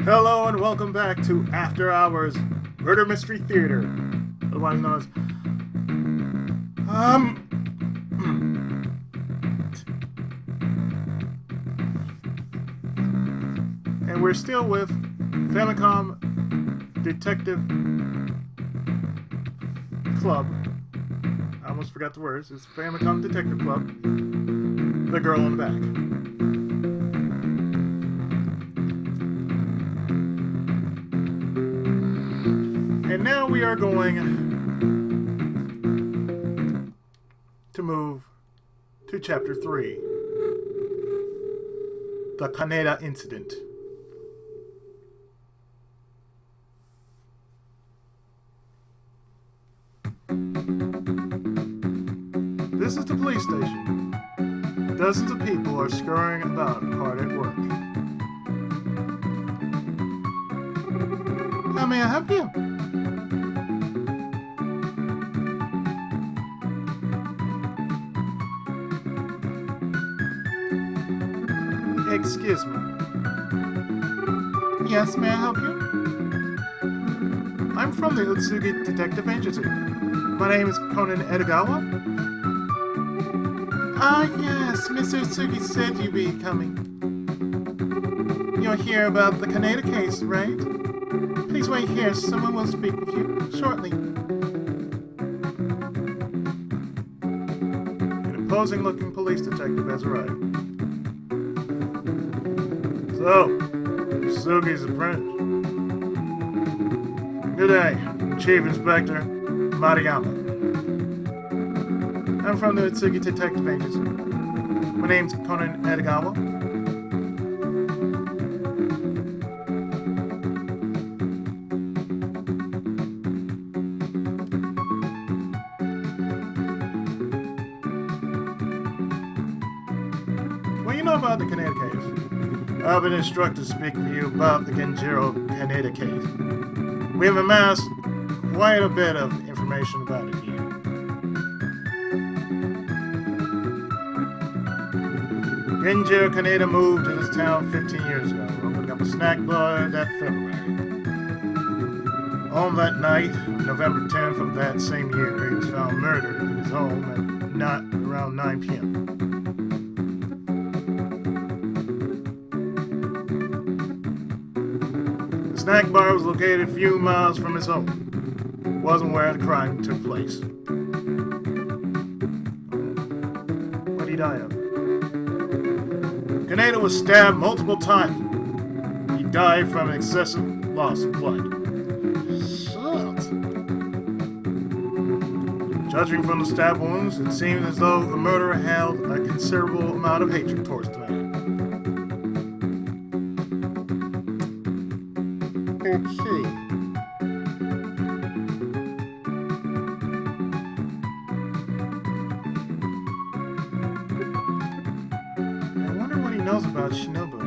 Hello and welcome back to After Hours Murder Mystery Theater, otherwise known as and we're still with Famicom Detective Club. I almost forgot the words. It's Famicom Detective Club. The girl in the back. And now we are going to move to Chapter 3. The Kaneda Incident. This is the police station. Dozens of people are scurrying about hard at work. How may I help you? Excuse me. Yes, may I help you? I'm from the Utsugi Detective Agency. My name is Conan Edogawa. Ah, yes, Mr. Utsugi said you'd be coming. You're here about the Kaneda case, right? Please wait here, someone will speak with you shortly. An imposing-looking police detective has arrived. So, Sugi's apprentice. Good day, Chief Inspector Mariyama. I'm from the Utsugi Detective Agency. My name's Conan Edogawa. What do you know about the Kaneda case? I've been instructed to speak with you about the Genjiro Kaneda case. We have amassed quite a bit of information about it here. Genjiro Kaneda moved to this town 15 years ago, opening up a snack bar that February. On that night, November 10th of that same year, he was found murdered in his home at around 9 p.m. The snack bar was located a few miles from his home. It wasn't where the crime took place. What did he die of? Kaneda was stabbed multiple times. He died from an excessive loss of blood. Shit. Judging from the stab wounds, it seemed as though the murderer held a considerable amount of hatred towards the man. Okay. Knows about Shinobu.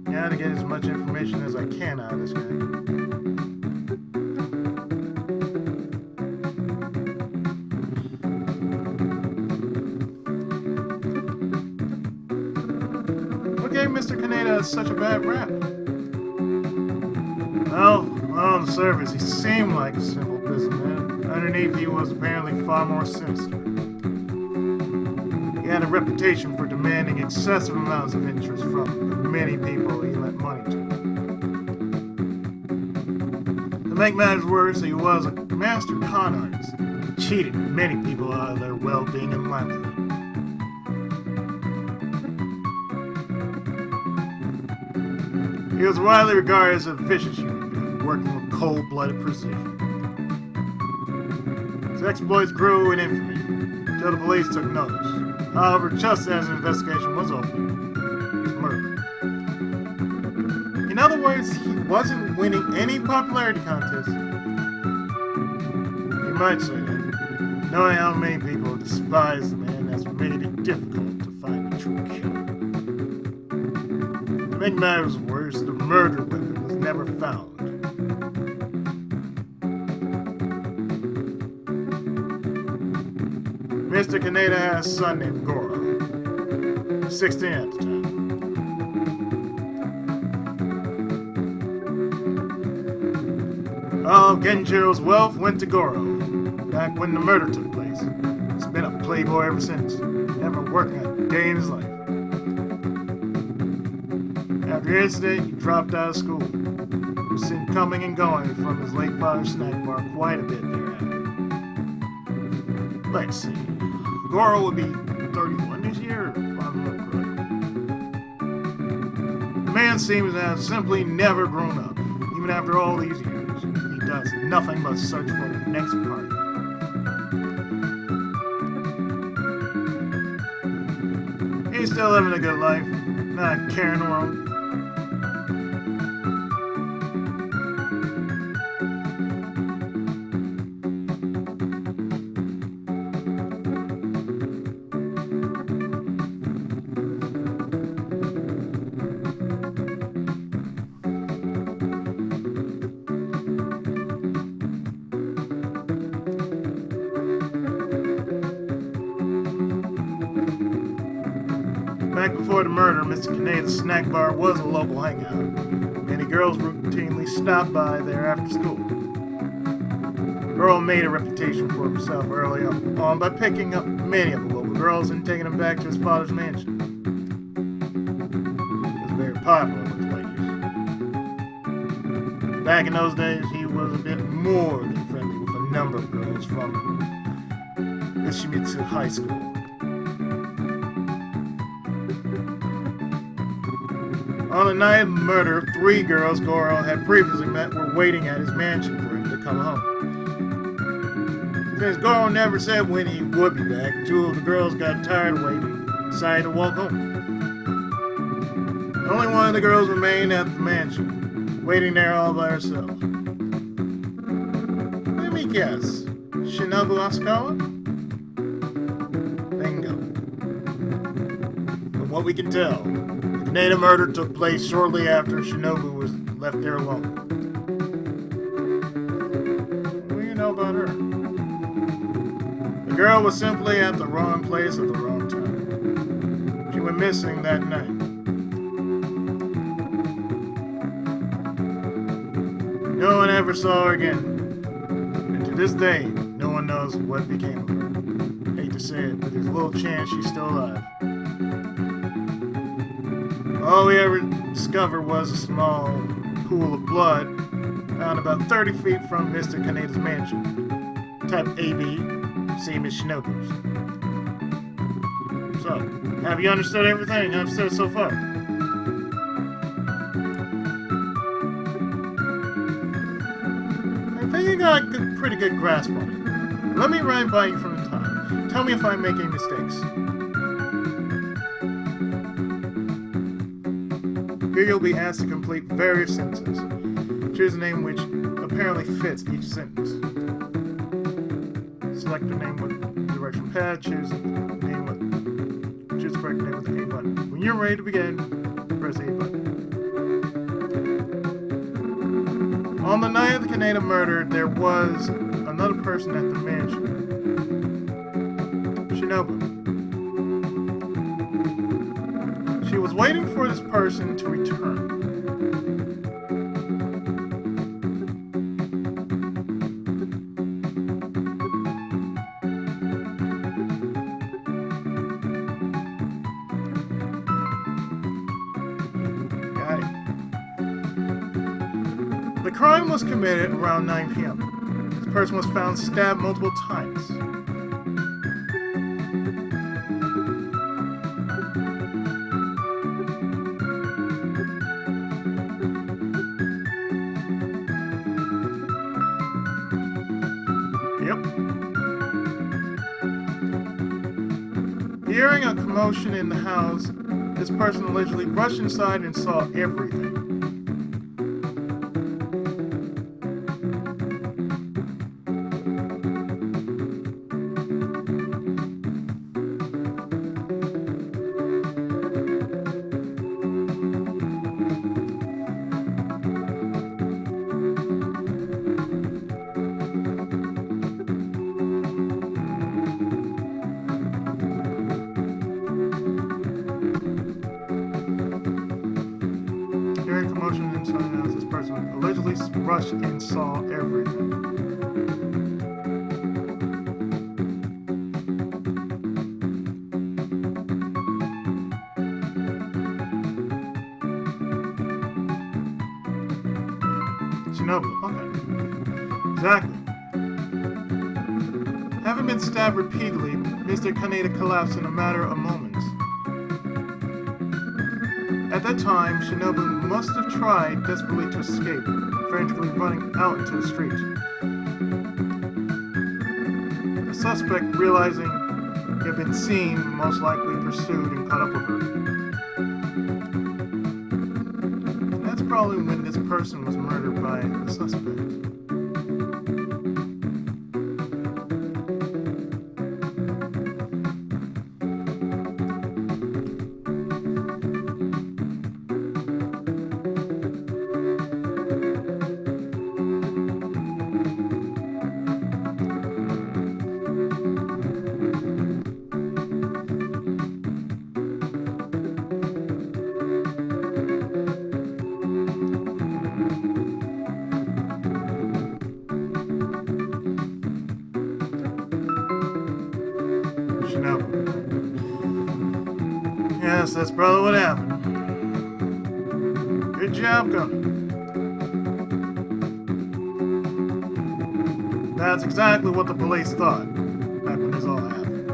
Gotta get as much information as I can out of this guy. Mr. Kaneda has such a bad rap? Well, on the surface, he seemed like a simple businessman. Underneath, he was apparently far more sinister. He had a reputation for demanding excessive amounts of interest from the many people he lent money to. To make matters worse, he was a master con artist. He cheated many people out of their well-being and livelihood. He was widely regarded as a vicious human being, working with cold-blooded precision. His exploits grew in infamy until the police took notice. However, just as an investigation was opened, he was murdered. In other words, he wasn't winning any popularity contests. You might say that. knowing how many people despise the man has made it difficult to find the true killer. To make matters worse, the murder weapon was never found. Mr. Kaneda had a son named Goro, 16 at the time. All of Genjiro's wealth went to Goro, back when the murder took place. He's been a playboy ever since, never working a day in his life. After the incident, he dropped out of school. He was seen coming and going from his late father's snack bar quite a bit thereafter. Let's see. Goro would be 31 this year, if I'm not correct. The man seems to have simply never grown up, even after all these years. He does nothing but search for the next party. He's still living a good life, not caring the world. Back before the murder, Mr. Kaneda's snack bar was a local hangout. Many girls routinely stopped by there after school. Earl made a reputation for himself early on by picking up many of the local girls and taking them back to his father's mansion. He was very popular with ladies. Back in those days, he was a bit more than friendly with a number of girls from Ishimitsu High School. On the night of the murder, 3 girls Goro had previously met were waiting at his mansion for him to come home. Since Goro never said when he would be back, 2 of the girls got tired of waiting and decided to walk home. Only one of the girls remained at the mansion, waiting there all by herself. Let me guess, Shinobu Asukawa? Bingo. From what we can tell, the Kaneda murder took place shortly after Shinobu was left there alone. What do you know about her? The girl was simply at the wrong place at the wrong time. She went missing that night. No one ever saw her again. And to this day, no one knows what became of her. Hate to say it, but there's little chance she's still alive. All we ever discovered was a small pool of blood found about 30 feet from Mr. Kaneda's mansion. Type AB, same as Shinobu's. So, have you understood everything I've said so far? I think you got a pretty good grasp on it. Let me run by you from the top. Tell me if I make any mistakes. Here you'll be asked to complete various sentences. Choose a name which apparently fits each sentence. Select the name with the direction pad, choose the correct name with the A button. When you're ready to begin, press the A button. On the night of the Kaneda murder, there was another person at the mansion. Shinobu. She was waiting for this person to return. Got it. The crime was committed around 9 p.m. This person was found stabbed multiple times. Hearing a commotion in the house, this person allegedly rushed inside and saw everything. rushed and saw everything. Shinobu, okay. Exactly. Having been stabbed repeatedly, Mr. Kaneda collapsed in a matter of moments. At that time, Shinobu must have tried desperately to escape, frantically running out into the street. The suspect, realizing he had been seen, most likely pursued and caught up with her. And that's probably when this person was murdered by the suspect. Yes, that's probably what happened. Good job, Gunner. That's exactly what the police thought back when this all happened.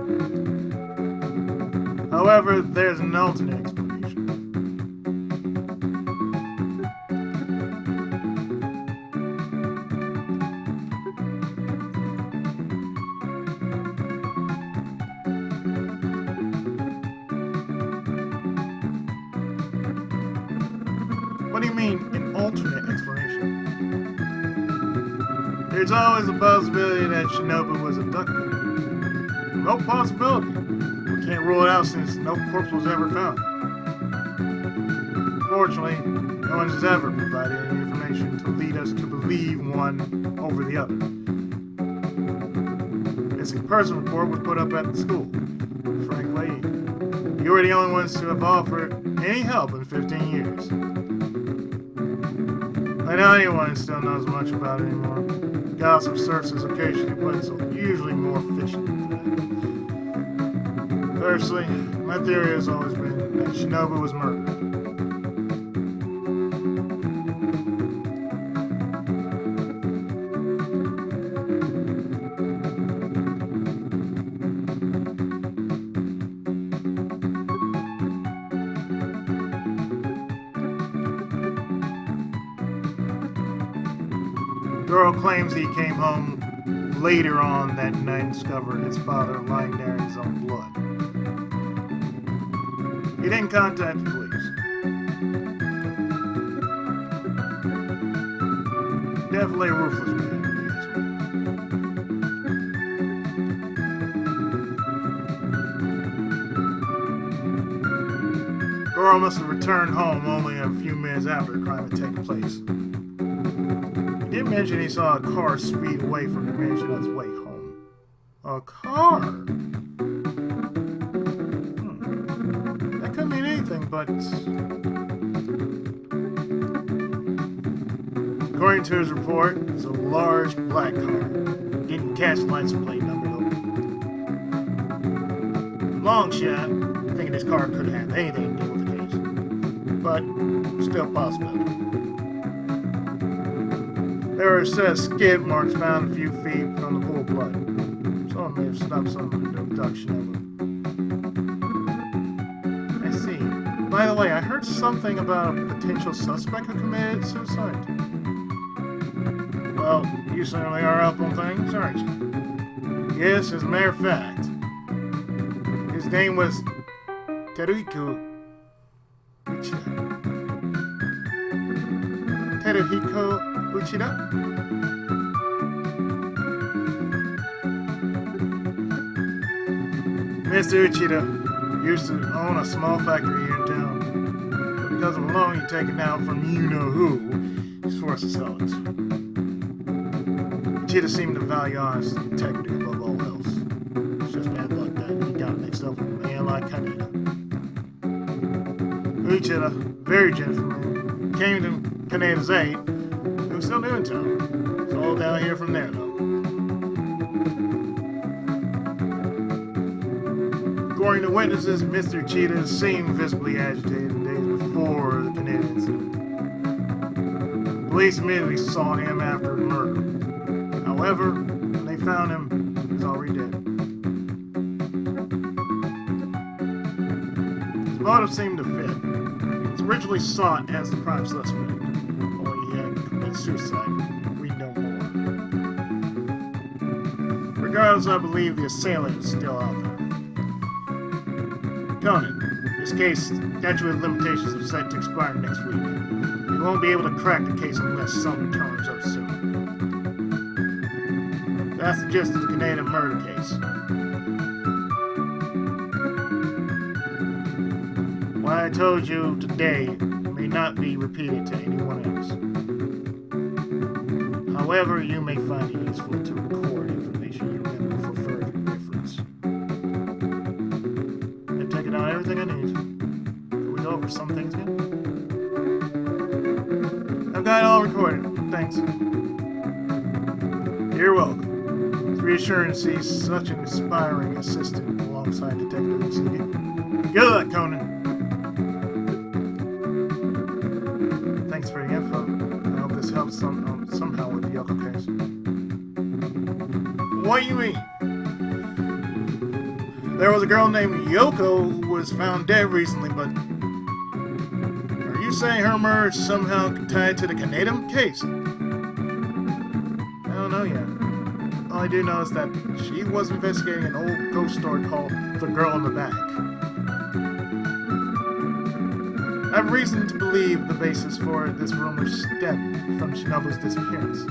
However, there's an alternate explanation. What do you mean, an alternate explanation? There's always a possibility that Shinobu was abducted. No possibility. We can't rule it out since no corpse was ever found. Fortunately, no one has ever provided any information to lead us to believe one over the other. A missing person report was put up at the school. Frankly, you were the only ones to have offered any help in 15 years. I know anyone still knows much about it anymore. Gossip surfaces occasionally, but it's usually more fishy than that. Personally, my theory has always been that Shinobu was murdered. Girl claims he came home later on that night and discovered his father lying there in his own blood. He didn't contact the police. Definitely a ruthless man, if you ask me. Girl must have returned home only a few minutes after the crime had taken place. He did mention he saw a car speed away from the mansion on its way home. A car? That could mean anything, but... According to his report, it's a large black car. Didn't catch license plate number though. Long shot, thinking this car could have anything to do with the case. But, still possible. There were a set of skid marks found a few feet from the pool of blood. Someone may have stopped some abduction of him. I see. By the way, I heard something about a potential suspect who committed suicide. Well, you certainly are up on things, aren't you? Yes, as a matter of fact. His name was Teruhiko Uchida. Teruhiko Uchida? Mr. Uchida used to own a small factory here in town. But because of a loan he'd taken out from you-know-who, he's forced to sell it. Uchida seemed to value honesty and integrity above all else. It's just bad luck that he got mixed up with a man like Kaneda. Uchida, very gentleman, came to Kaneda's aid. He was so still new in town. It's all down here from there, though. According to witnesses, Mr. Cheetah seemed visibly agitated the days before the Kaneda incident. Police immediately sought him after the murder. However, when they found him, he was already dead. His motive seemed to fit. He was originally sought as the prime suspect, only he had committed suicide. We know more. Regardless, I believe the assailant is still out there. Conan, this case, statute of limitations are set to expire next week. You won't be able to crack the case unless someone turns up soon. That's the gist of the Kaneda murder case. What I told you today may not be repeated to anyone else. However, you may find it useful to record information you remember for further reference. I've taken out everything I need. Can we go over some things again? I've got it all recorded. Thanks. You're welcome. It's reassuring to see such an inspiring assistant alongside Detective Musugi. Good luck, Conan. Thanks for the info. I hope this helps somehow with the Yoko case. What do you mean? There was a girl named Yoko who was found dead recently, but... Are you saying her murder is somehow tied to the Kaneda case? I don't know yet. All I do know is that she was investigating an old ghost story called The Girl in the Back. I have reason to believe the basis for this rumor stemmed from Shinobu's disappearance.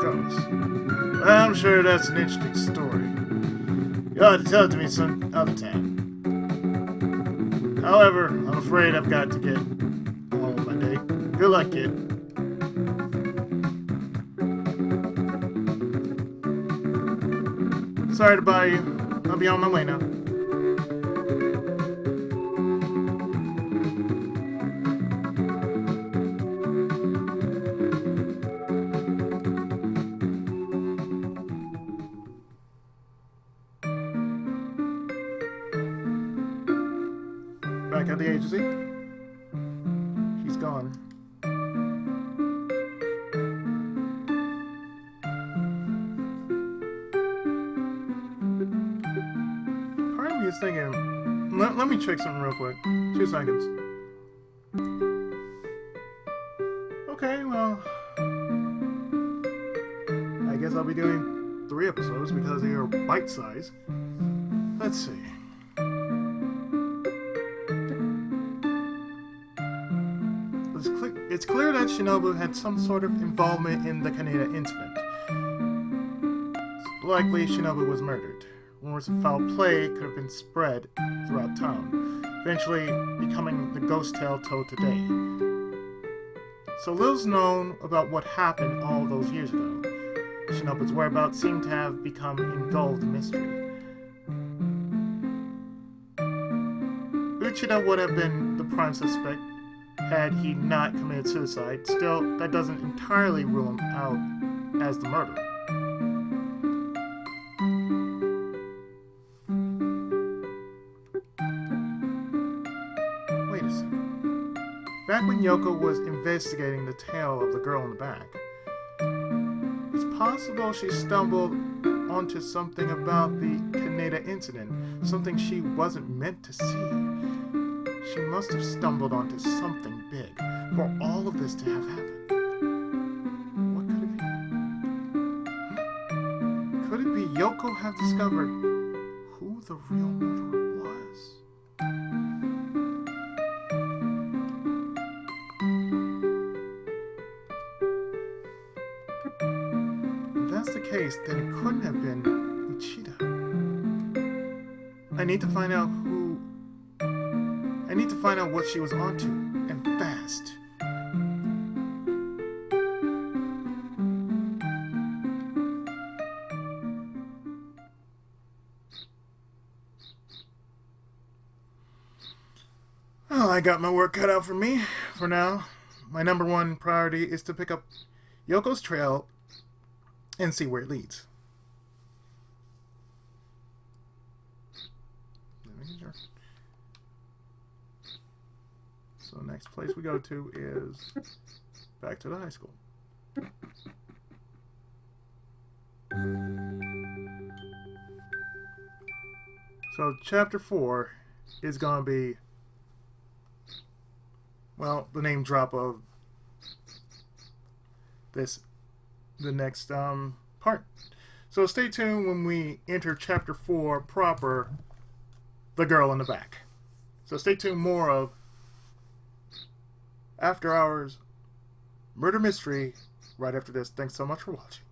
Ghost. Well, I'm sure that's an interesting story. You ought to tell it to me some other time. However, I'm afraid I've got to get on with my day. Good luck, kid. Sorry to bother you. I'll be on my way now. Back at the agency. She's gone. Part of me is thinking, let me check something real quick. 2 seconds. Okay, well, I guess I'll be doing 3 episodes because they are bite-sized. Let's see. It's clear that Shinobu had some sort of involvement in the Kaneda incident. It's likely Shinobu was murdered. Rumors of foul play could have been spread throughout town, eventually becoming the ghost tale told today. So little's known about what happened all those years ago. Shinobu's whereabouts seem to have become engulfed in mystery. Uchida would have been the prime suspect had he not committed suicide. Still, that doesn't entirely rule him out as the murderer. Wait a second. Back when Yoko was investigating the tale of the girl in the back, it's possible she stumbled onto something about the Kaneda incident, something she wasn't meant to see. She must have stumbled onto something big for all of this to have happened. What could it be? Could it be Yoko have discovered who the real murderer was? If that's the case, then it couldn't have been Uchida. I need to find out what she was onto, and fast. Well, I got my work cut out for me, for now. my number one priority is to pick up Yoko's trail and see where it leads. So next place we go to is back to the high school. So chapter 4 is going to be, well, the name drop of the next part. So stay tuned when we enter chapter 4 proper, the girl in the back. So stay tuned, more of After Hours Murder Mystery right after this. Thanks so much for watching.